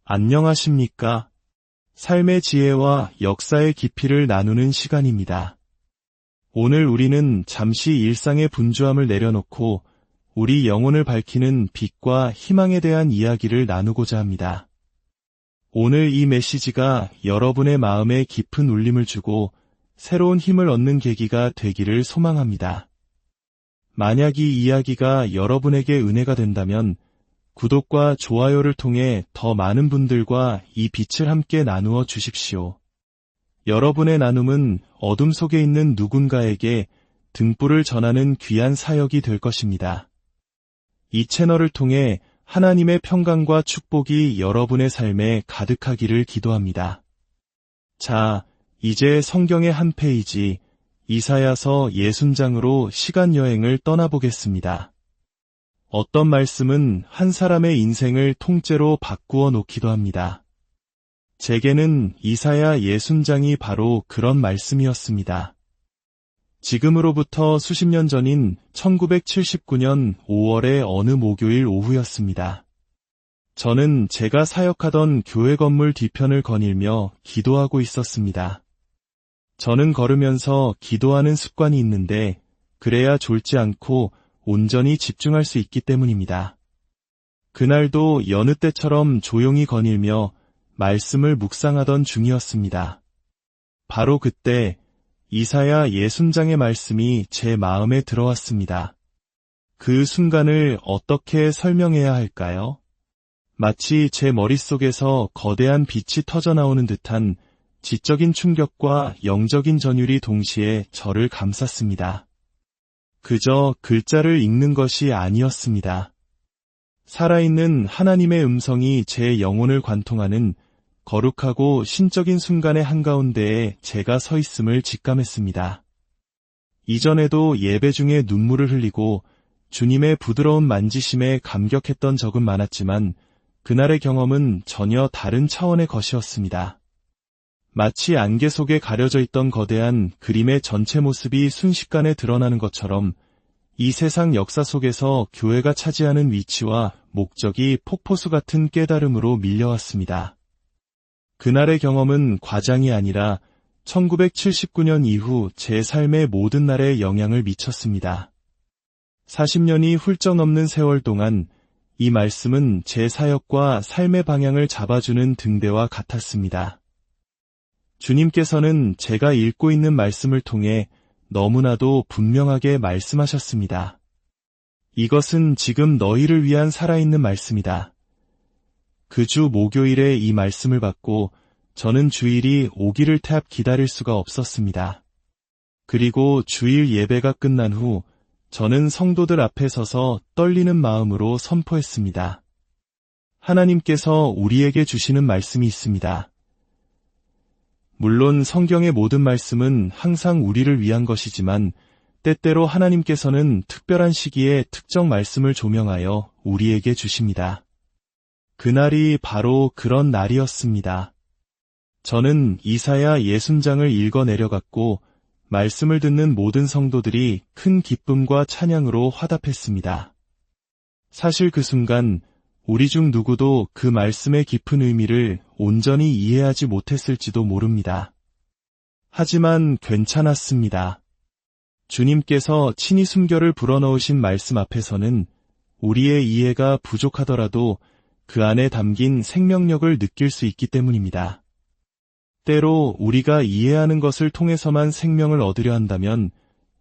안녕하십니까? 삶의 지혜와 역사의 깊이를 나누는 시간입니다. 오늘 우리는 잠시 일상의 분주함을 내려놓고 우리 영혼을 밝히는 빛과 희망에 대한 이야기를 나누고자 합니다. 오늘 이 메시지가 여러분의 마음에 깊은 울림을 주고 새로운 힘을 얻는 계기가 되기를 소망합니다. 만약 이 이야기가 여러분에게 은혜가 된다면 구독과 좋아요를 통해 더 많은 분들과 이 빛을 함께 나누어 주십시오. 여러분의 나눔은 어둠 속에 있는 누군가에게 등불을 전하는 귀한 사역이 될 것입니다. 이 채널을 통해 하나님의 평강과 축복이 여러분의 삶에 가득하기를 기도합니다. 자, 이제 성경의 한 페이지, 이사야서 60장으로 시간여행을 떠나보겠습니다. 어떤 말씀은 한 사람의 인생을 통째로 바꾸어 놓기도 합니다. 제게는 이사야 60장이 바로 그런 말씀이었습니다. 지금으로부터 수십 년 전인 1979년 5월의 어느 목요일 오후였습니다. 저는 제가 사역하던 교회 건물 뒤편을 거닐며 기도하고 있었습니다. 저는 걸으면서 기도하는 습관이 있는데 그래야 졸지 않고 온전히 집중할 수 있기 때문입니다. 그날도 여느 때처럼 조용히 거닐며 말씀을 묵상하던 중이었습니다. 바로 그때 이사야 60장의 말씀이 제 마음에 들어왔습니다. 그 순간을 어떻게 설명해야 할까요? 마치 제 머릿속에서 거대한 빛이 터져나오는 듯한 지적인 충격과 영적인 전율이 동시에 저를 감쌌습니다. 그저 글자를 읽는 것이 아니었습니다. 살아있는 하나님의 음성이 제 영혼을 관통하는 거룩하고 신적인 순간의 한가운데에 제가 서 있음을 직감했습니다. 이전에도 예배 중에 눈물을 흘리고 주님의 부드러운 만지심에 감격했던 적은 많았지만 그날의 경험은 전혀 다른 차원의 것이었습니다. 마치 안개 속에 가려져 있던 거대한 그림의 전체 모습이 순식간에 드러나는 것처럼 이 세상 역사 속에서 교회가 차지하는 위치와 목적이 폭포수 같은 깨달음으로 밀려왔습니다. 그날의 경험은 과장이 아니라 1979년 이후 제 삶의 모든 날에 영향을 미쳤습니다. 40년이 훌쩍 넘는 세월 동안 이 말씀은 제 사역과 삶의 방향을 잡아주는 등대와 같았습니다. 주님께서는 제가 읽고 있는 말씀을 통해 너무나도 분명하게 말씀하셨습니다. 이것은 지금 너희를 위한 살아있는 말씀이다. 그 주 목요일에 이 말씀을 받고 저는 주일이 오기를 탑 기다릴 수가 없었습니다. 그리고 주일 예배가 끝난 후 저는 성도들 앞에 서서 떨리는 마음으로 선포했습니다. 하나님께서 우리에게 주시는 말씀이 있습니다. 물론 성경의 모든 말씀은 항상 우리를 위한 것이지만 때때로 하나님께서는 특별한 시기에 특정 말씀을 조명하여 우리에게 주십니다. 그날이 바로 그런 날이었습니다. 저는 이사야 60장을 읽어 내려갔고 말씀을 듣는 모든 성도들이 큰 기쁨과 찬양으로 화답했습니다. 사실 그 순간 우리 중 누구도 그 말씀의 깊은 의미를 온전히 이해하지 못했을지도 모릅니다. 하지만 괜찮았습니다. 주님께서 친히 숨결을 불어넣으신 말씀 앞에서는 우리의 이해가 부족하더라도 그 안에 담긴 생명력을 느낄 수 있기 때문입니다. 때로 우리가 이해하는 것을 통해서만 생명을 얻으려 한다면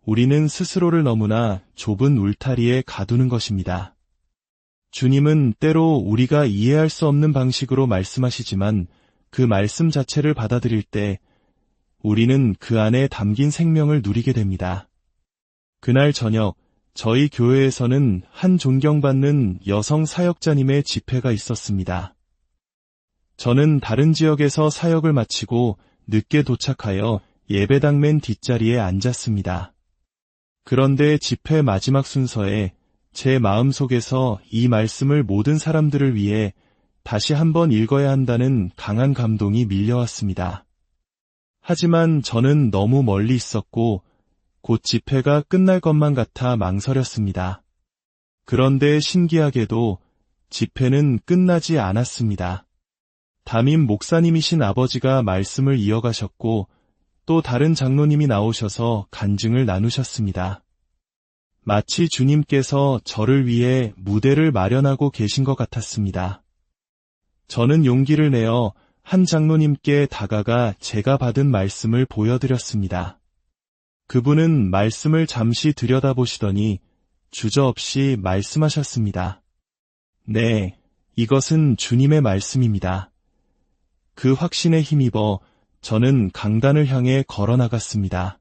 우리는 스스로를 너무나 좁은 울타리에 가두는 것입니다. 주님은 때로 우리가 이해할 수 없는 방식으로 말씀하시지만 그 말씀 자체를 받아들일 때 우리는 그 안에 담긴 생명을 누리게 됩니다. 그날 저녁 저희 교회에서는 한 존경받는 여성 사역자님의 집회가 있었습니다. 저는 다른 지역에서 사역을 마치고 늦게 도착하여 예배당 맨 뒷자리에 앉았습니다. 그런데 집회 마지막 순서에 제 마음속에서 이 말씀을 모든 사람들을 위해 다시 한번 읽어야 한다는 강한 감동이 밀려왔습니다. 하지만 저는 너무 멀리 있었고 곧 집회가 끝날 것만 같아 망설였습니다. 그런데 신기하게도 집회는 끝나지 않았습니다. 담임 목사님이신 아버지가 말씀을 이어가셨고 또 다른 장로님이 나오셔서 간증을 나누셨습니다. 마치 주님께서 저를 위해 무대를 마련하고 계신 것 같았습니다. 저는 용기를 내어 한 장로님께 다가가 제가 받은 말씀을 보여드렸습니다. 그분은 말씀을 잠시 들여다보시더니 주저없이 말씀하셨습니다. 네, 이것은 주님의 말씀입니다. 그 확신에 힘입어 저는 강단을 향해 걸어나갔습니다.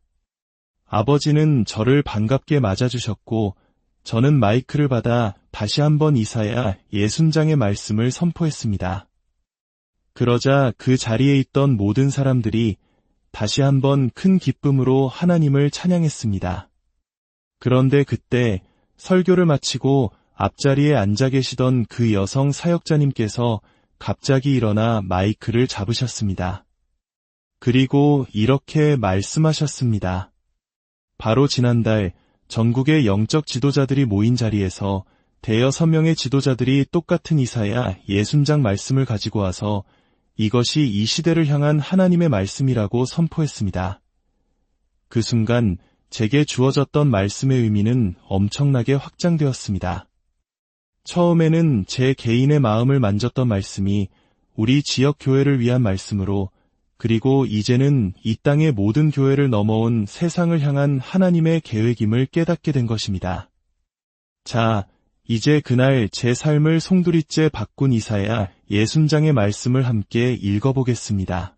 아버지는 저를 반갑게 맞아주셨고 저는 마이크를 받아 다시 한번 이사야 60장의 말씀을 선포했습니다. 그러자 그 자리에 있던 모든 사람들이 다시 한번 큰 기쁨으로 하나님을 찬양했습니다. 그런데 그때 설교를 마치고 앞자리에 앉아 계시던 그 여성 사역자님께서 갑자기 일어나 마이크를 잡으셨습니다. 그리고 이렇게 말씀하셨습니다. 바로 지난달 전국의 영적 지도자들이 모인 자리에서 대여섯 명의 지도자들이 똑같은 이사야 60장 말씀을 가지고 와서 이것이 이 시대를 향한 하나님의 말씀이라고 선포했습니다. 그 순간 제게 주어졌던 말씀의 의미는 엄청나게 확장되었습니다. 처음에는 제 개인의 마음을 만졌던 말씀이 우리 지역 교회를 위한 말씀으로, 그리고 이제는 이 땅의 모든 교회를 넘어온 세상을 향한 하나님의 계획임을 깨닫게 된 것입니다. 자, 이제 그날 제 삶을 송두리째 바꾼 이사야 60장의 말씀을 함께 읽어보겠습니다.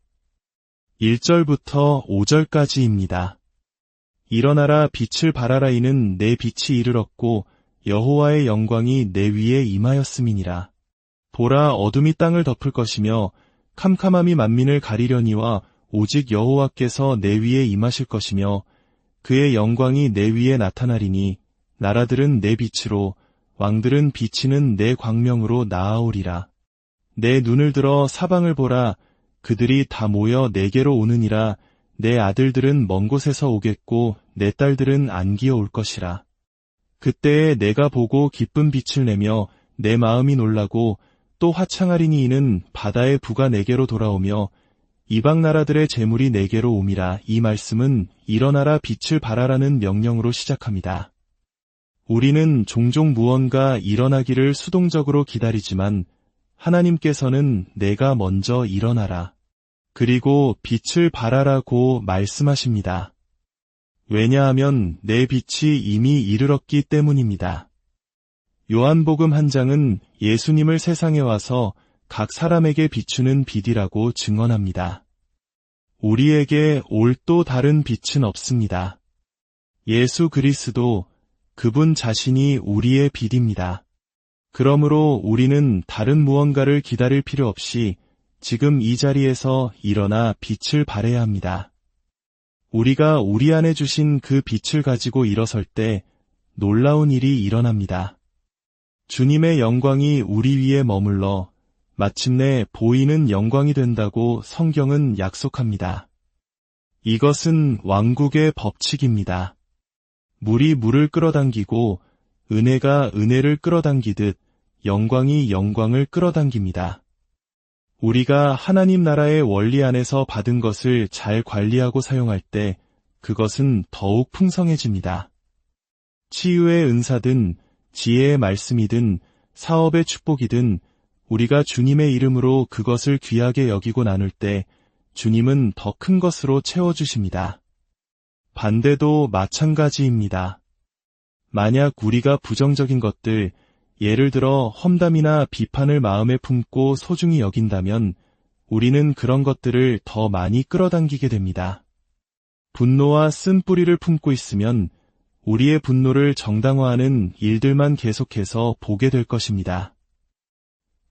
1절부터 5절까지입니다. 일어나라 빛을 발하라 이는 내 빛이 이르렀고 여호와의 영광이 내 위에 임하였음이니라. 보라 어둠이 땅을 덮을 것이며 캄캄함이 만민을 가리려니와 오직 여호와께서 내 위에 임하실 것이며 그의 영광이 내 위에 나타나리니 나라들은 내 빛으로 왕들은 비치는 내 광명으로 나아오리라. 내 눈을 들어 사방을 보라. 그들이 다 모여 내게로 오느니라. 내 아들들은 먼 곳에서 오겠고 내 딸들은 안기어 올 것이라. 그때에 내가 보고 기쁜 빛을 내며 내 마음이 놀라고 또 화창하리니 이는 바다의 부가 내게로 돌아오며 이방 나라들의 재물이 내게로 옴이라. 이 말씀은 일어나라 빛을 발하라는 명령으로 시작합니다. 우리는 종종 무언가 일어나기를 수동적으로 기다리지만 하나님께서는 내가 먼저 일어나라. 그리고 빛을 발하라고 말씀하십니다. 왜냐하면 내 빛이 이미 이르렀기 때문입니다. 요한복음 1장은 예수님을 세상에 와서 각 사람에게 비추는 빛이라고 증언합니다. 우리에게 올 또 다른 빛은 없습니다. 예수 그리스도, 그분 자신이 우리의 빛입니다. 그러므로 우리는 다른 무언가를 기다릴 필요 없이 지금 이 자리에서 일어나 빛을 발해야 합니다. 우리가 우리 안에 주신 그 빛을 가지고 일어설 때 놀라운 일이 일어납니다. 주님의 영광이 우리 위에 머물러 마침내 보이는 영광이 된다고 성경은 약속합니다. 이것은 왕국의 법칙입니다. 물이 물을 끌어당기고 은혜가 은혜를 끌어당기듯 영광이 영광을 끌어당깁니다. 우리가 하나님 나라의 원리 안에서 받은 것을 잘 관리하고 사용할 때 그것은 더욱 풍성해집니다. 치유의 은사든 지혜의 말씀이든 사업의 축복이든 우리가 주님의 이름으로 그것을 귀하게 여기고 나눌 때 주님은 더 큰 것으로 채워주십니다. 반대도 마찬가지입니다. 만약 우리가 부정적인 것들, 예를 들어 험담이나 비판을 마음에 품고 소중히 여긴다면 우리는 그런 것들을 더 많이 끌어당기게 됩니다. 분노와 쓴뿌리를 품고 있으면 우리의 분노를 정당화하는 일들만 계속해서 보게 될 것입니다.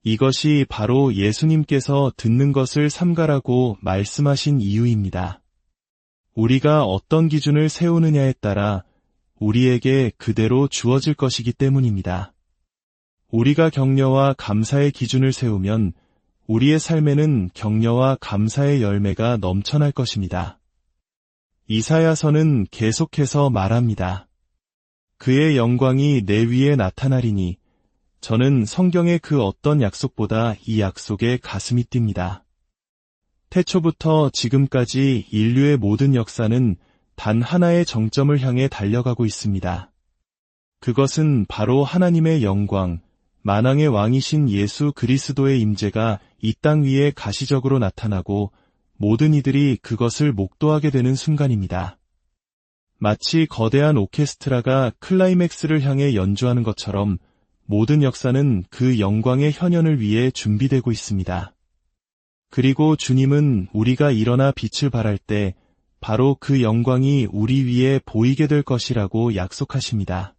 이것이 바로 예수님께서 듣는 것을 삼가라고 말씀하신 이유입니다. 우리가 어떤 기준을 세우느냐에 따라 우리에게 그대로 주어질 것이기 때문입니다. 우리가 격려와 감사의 기준을 세우면 우리의 삶에는 격려와 감사의 열매가 넘쳐날 것입니다. 이사야서는 계속해서 말합니다. 그의 영광이 내 위에 나타나리니 저는 성경의 그 어떤 약속보다 이 약속에 가슴이 뜁니다. 태초부터 지금까지 인류의 모든 역사는 단 하나의 정점을 향해 달려가고 있습니다. 그것은 바로 하나님의 영광, 만왕의 왕이신 예수 그리스도의 임재가 이 땅 위에 가시적으로 나타나고 모든 이들이 그것을 목도하게 되는 순간입니다. 마치 거대한 오케스트라가 클라이맥스를 향해 연주하는 것처럼 모든 역사는 그 영광의 현현을 위해 준비되고 있습니다. 그리고 주님은 우리가 일어나 빛을 발할 때 바로 그 영광이 우리 위에 보이게 될 것이라고 약속하십니다.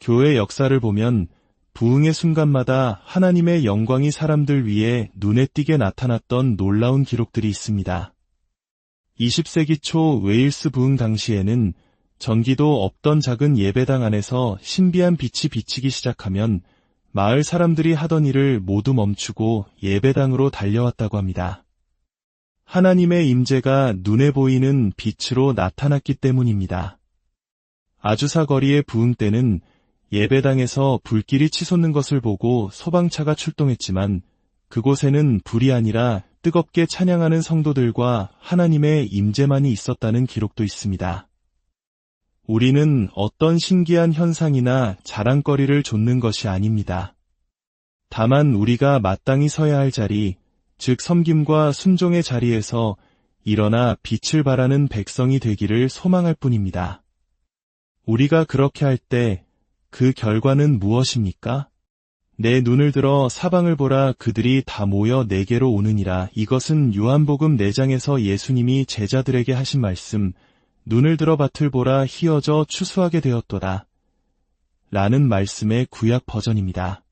교회 역사를 보면 부흥의 순간마다 하나님의 영광이 사람들 위에 눈에 띄게 나타났던 놀라운 기록들이 있습니다. 20세기 초 웨일스 부흥 당시에는 전기도 없던 작은 예배당 안에서 신비한 빛이 비치기 시작하면 마을 사람들이 하던 일을 모두 멈추고 예배당으로 달려왔다고 합니다. 하나님의 임재가 눈에 보이는 빛으로 나타났기 때문입니다. 아주사 거리의 부흥 때는 예배당에서 불길이 치솟는 것을 보고 소방차가 출동했지만 그곳에는 불이 아니라 뜨겁게 찬양하는 성도들과 하나님의 임재만이 있었다는 기록도 있습니다. 우리는 어떤 신기한 현상이나 자랑거리를 좇는 것이 아닙니다. 다만 우리가 마땅히 서야 할 자리, 즉 섬김과 순종의 자리에서 일어나 빛을 발하는 백성이 되기를 소망할 뿐입니다. 우리가 그렇게 할 때 그 결과는 무엇입니까? 내 눈을 들어 사방을 보라 그들이 다 모여 내게로 오느니라. 이것은 요한복음 4장에서 예수님이 제자들에게 하신 말씀, 눈을 들어 밭을 보라 희어져 추수하게 되었도다 라는 말씀의 구약 버전입니다.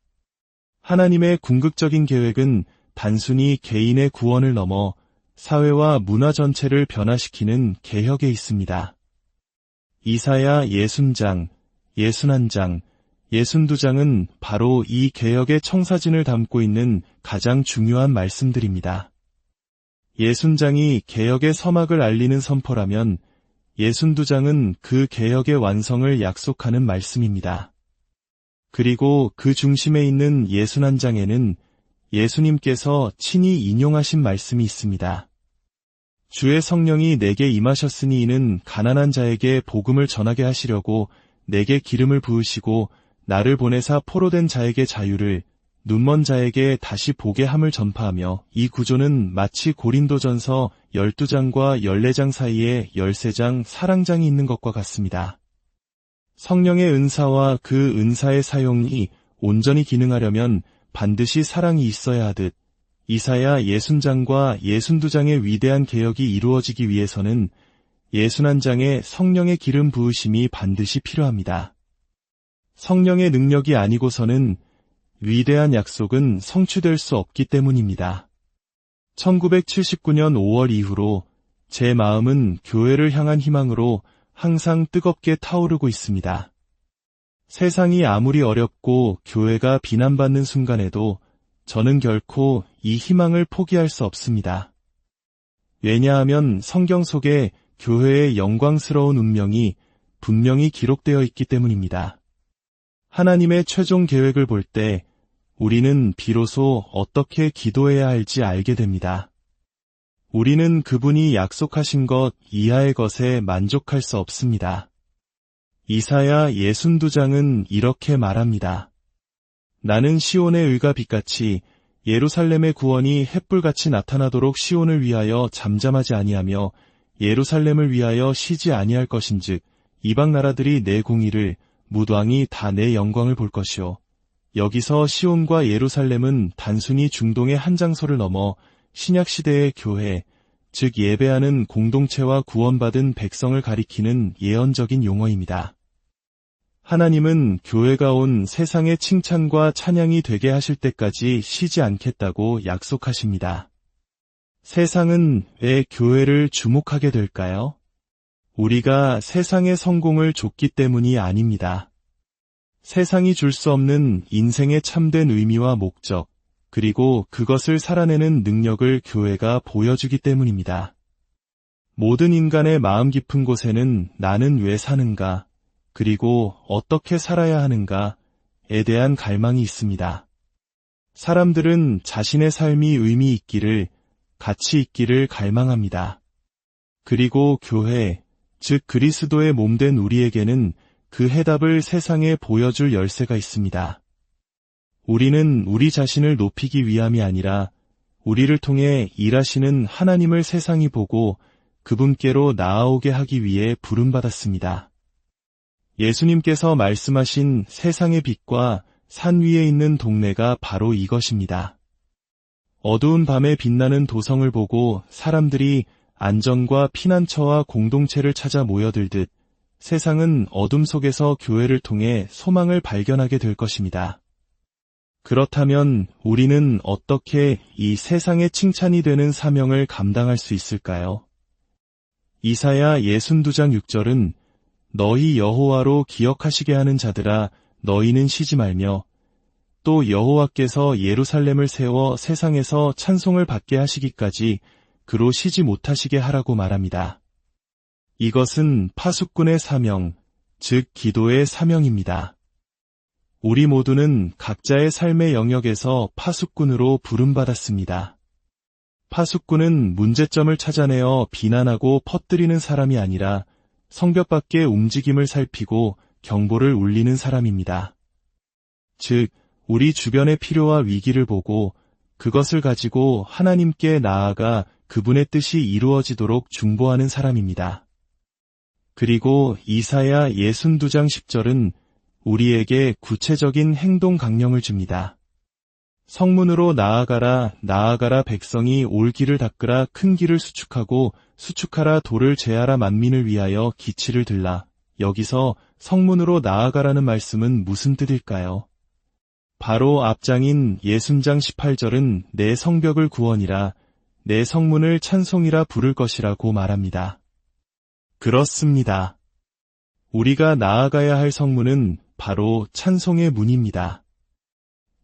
하나님의 궁극적인 계획은 단순히 개인의 구원을 넘어 사회와 문화 전체를 변화시키는 개혁에 있습니다. 이사야 60장, 61장, 62장은 바로 이 개혁의 청사진을 담고 있는 가장 중요한 말씀들입니다. 60장이 개혁의 서막을 알리는 선포라면 62장은 그 개혁의 완성을 약속하는 말씀입니다. 그리고 그 중심에 있는 61장에는 예수님께서 친히 인용하신 말씀이 있습니다. 주의 성령이 내게 임하셨으니 이는 가난한 자에게 복음을 전하게 하시려고 내게 기름을 부으시고 나를 보내사 포로된 자에게 자유를, 눈먼 자에게 다시 보게 함을 전파하며. 이 구조는 마치 고린도전서 12장과 14장 사이에 13장 사랑장이 있는 것과 같습니다. 성령의 은사와 그 은사의 사용이 온전히 기능하려면 반드시 사랑이 있어야 하듯 이사야 60장과 62장의 위대한 개혁이 이루어지기 위해서는 61장의 성령의 기름 부으심이 반드시 필요합니다. 성령의 능력이 아니고서는 위대한 약속은 성취될 수 없기 때문입니다. 1979년 5월 이후로 제 마음은 교회를 향한 희망으로 항상 뜨겁게 타오르고 있습니다. 세상이 아무리 어렵고 교회가 비난받는 순간에도 저는 결코 이 희망을 포기할 수 없습니다. 왜냐하면 성경 속에 교회의 영광스러운 운명이 분명히 기록되어 있기 때문입니다. 하나님의 최종 계획을 볼 때 우리는 비로소 어떻게 기도해야 할지 알게 됩니다. 우리는 그분이 약속하신 것 이하의 것에 만족할 수 없습니다. 이사야 62장은 이렇게 말합니다. 나는 시온의 의가 빛같이 예루살렘의 구원이 햇불같이 나타나도록 시온을 위하여 잠잠하지 아니하며 예루살렘을 위하여 쉬지 아니할 것인즉 이방 나라들이 내 공의를 무왕이 다 내 영광을 볼 것이요. 여기서 시온과 예루살렘은 단순히 중동의 한 장소를 넘어 신약시대의 교회, 즉 예배하는 공동체와 구원받은 백성을 가리키는 예언적인 용어입니다. 하나님은 교회가 온 세상의 칭찬과 찬양이 되게 하실 때까지 쉬지 않겠다고 약속하십니다. 세상은 왜 교회를 주목하게 될까요? 우리가 세상의 성공을 줬기 때문이 아닙니다. 세상이 줄 수 없는 인생의 참된 의미와 목적, 그리고 그것을 살아내는 능력을 교회가 보여주기 때문입니다. 모든 인간의 마음 깊은 곳에는 나는 왜 사는가, 그리고 어떻게 살아야 하는가, 대한 갈망이 있습니다. 사람들은 자신의 삶이 의미 있기를, 가치 있기를 갈망합니다. 그리고 교회, 즉 그리스도의 몸된 우리에게는 그 해답을 세상에 보여줄 열쇠가 있습니다. 우리는 우리 자신을 높이기 위함이 아니라 우리를 통해 일하시는 하나님을 세상이 보고 그분께로 나아오게 하기 위해 부름받았습니다. 예수님께서 말씀하신 세상의 빛과 산 위에 있는 동네가 바로 이것입니다. 어두운 밤에 빛나는 도성을 보고 사람들이 안전과 피난처와 공동체를 찾아 모여들듯 세상은 어둠 속에서 교회를 통해 소망을 발견하게 될 것입니다. 그렇다면 우리는 어떻게 이 세상의 칭찬이 되는 사명을 감당할 수 있을까요? 이사야 62장 6절은 너희 여호와로 기억하시게 하는 자들아 너희는 쉬지 말며 또 여호와께서 예루살렘을 세워 세상에서 찬송을 받게 하시기까지 그로 쉬지 못하시게 하라고 말합니다. 이것은 파수꾼의 사명, 즉 기도의 사명입니다. 우리 모두는 각자의 삶의 영역에서 파수꾼으로 부름받았습니다. 파수꾼은 문제점을 찾아내어 비난하고 퍼뜨리는 사람이 아니라 성벽 밖의 움직임을 살피고 경보를 울리는 사람입니다. 즉, 우리 주변의 필요와 위기를 보고 그것을 가지고 하나님께 나아가 그분의 뜻이 이루어지도록 중보하는 사람입니다. 그리고 이사야 62장 10절은 우리에게 구체적인 행동 강령을 줍니다. 성문으로 나아가라, 나아가라 백성이 올 길을 닦으라 큰 길을 수축하고 수축하라 돌을 제하라 만민을 위하여 기치를 들라. 여기서 성문으로 나아가라는 말씀은 무슨 뜻일까요? 바로 앞장인 예순장 18절은 내 성벽을 구원이라 내 성문을 찬송이라 부를 것이라고 말합니다. 그렇습니다. 우리가 나아가야 할 성문은 바로 찬송의 문입니다.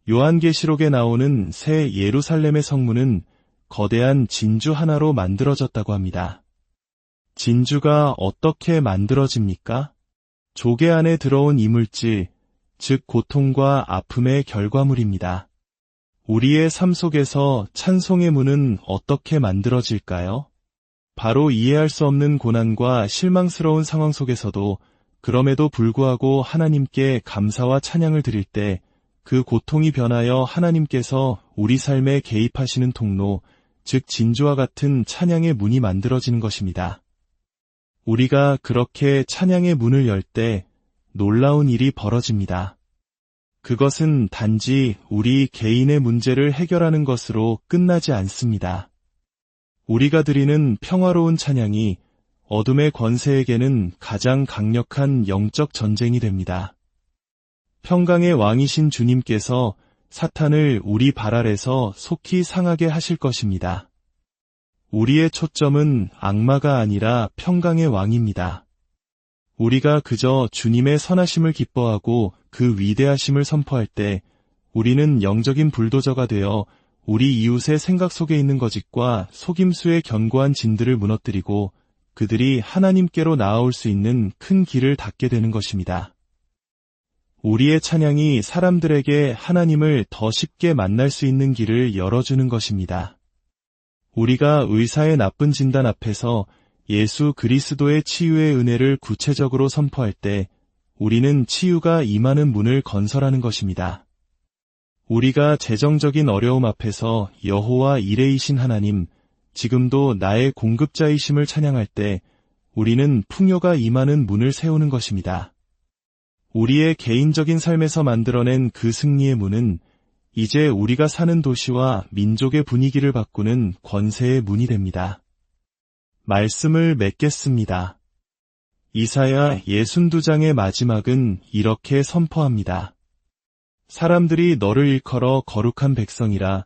요한계시록에 나오는 새 예루살렘의 성문은 거대한 진주 하나로 만들어졌다고 합니다. 진주가 어떻게 만들어집니까? 조개 안에 들어온 이물질, 즉 고통과 아픔의 결과물입니다. 우리의 삶 속에서 찬송의 문은 어떻게 만들어질까요? 바로 이해할 수 없는 고난과 실망스러운 상황 속에서도 그럼에도 불구하고 하나님께 감사와 찬양을 드릴 때 그 고통이 변하여 하나님께서 우리 삶에 개입하시는 통로, 즉 진주와 같은 찬양의 문이 만들어지는 것입니다. 우리가 그렇게 찬양의 문을 열 때 놀라운 일이 벌어집니다. 그것은 단지 우리 개인의 문제를 해결하는 것으로 끝나지 않습니다. 우리가 드리는 평화로운 찬양이 어둠의 권세에게는 가장 강력한 영적 전쟁이 됩니다. 평강의 왕이신 주님께서 사탄을 우리 발 아래서 속히 상하게 하실 것입니다. 우리의 초점은 악마가 아니라 평강의 왕입니다. 우리가 그저 주님의 선하심을 기뻐하고 그 위대하심을 선포할 때 우리는 영적인 불도저가 되어 우리 이웃의 생각 속에 있는 거짓과 속임수의 견고한 진들을 무너뜨리고 그들이 하나님께로 나아올 수 있는 큰 길을 닫게 되는 것입니다. 우리의 찬양이 사람들에게 하나님을 더 쉽게 만날 수 있는 길을 열어주는 것입니다. 우리가 의사의 나쁜 진단 앞에서 예수 그리스도의 치유의 은혜를 구체적으로 선포할 때 우리는 치유가 임하는 문을 건설하는 것입니다. 우리가 재정적인 어려움 앞에서 여호와 이레이신 하나님, 지금도 나의 공급자이심을 찬양할 때 우리는 풍요가 임하는 문을 세우는 것입니다. 우리의 개인적인 삶에서 만들어낸 그 승리의 문은 이제 우리가 사는 도시와 민족의 분위기를 바꾸는 권세의 문이 됩니다. 말씀을 맺겠습니다. 이사야 62장의 마지막은 이렇게 선포합니다. 사람들이 너를 일컬어 거룩한 백성이라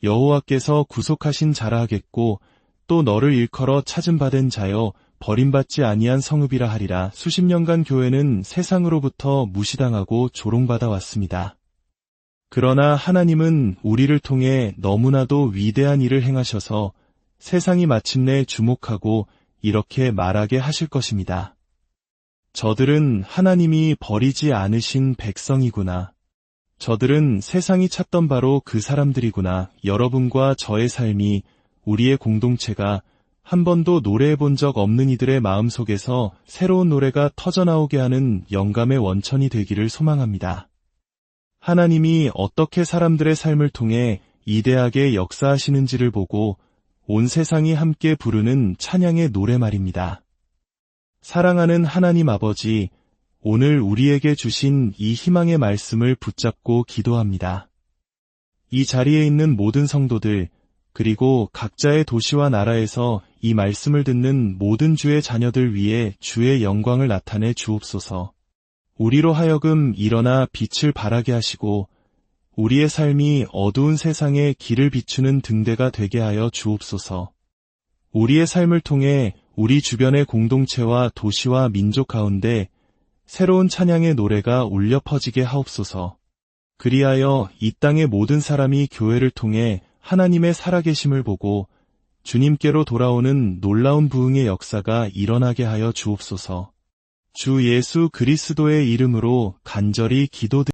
여호와께서 구속하신 자라 하겠고 또 너를 일컬어 찾음받은 자여 버림받지 아니한 성읍이라 하리라. 수십 년간 교회는 세상으로부터 무시당하고 조롱받아 왔습니다. 그러나 하나님은 우리를 통해 너무나도 위대한 일을 행하셔서 세상이 마침내 주목하고 이렇게 말하게 하실 것입니다. 저들은 하나님이 버리지 않으신 백성이구나. 저들은 세상이 찾던 바로 그 사람들이구나. 여러분과 저의 삶이, 우리의 공동체가 한 번도 노래해 본 적 없는 이들의 마음속에서 새로운 노래가 터져나오게 하는 영감의 원천이 되기를 소망합니다. 하나님이 어떻게 사람들의 삶을 통해 이대하게 역사하시는지를 보고 온 세상이 함께 부르는 찬양의 노래 말입니다. 사랑하는 하나님 아버지, 오늘 우리에게 주신 이 희망의 말씀을 붙잡고 기도합니다. 이 자리에 있는 모든 성도들, 그리고 각자의 도시와 나라에서 이 말씀을 듣는 모든 주의 자녀들 위해 주의 영광을 나타내 주옵소서. 우리로 하여금 일어나 빛을 발하게 하시고 우리의 삶이 어두운 세상에 길을 비추는 등대가 되게 하여 주옵소서. 우리의 삶을 통해 우리 주변의 공동체와 도시와 민족 가운데 새로운 찬양의 노래가 울려 퍼지게 하옵소서. 그리하여 이 땅의 모든 사람이 교회를 통해 하나님의 살아계심을 보고 주님께로 돌아오는 놀라운 부흥의 역사가 일어나게 하여 주옵소서. 주 예수 그리스도의 이름으로 간절히 기도드립니다.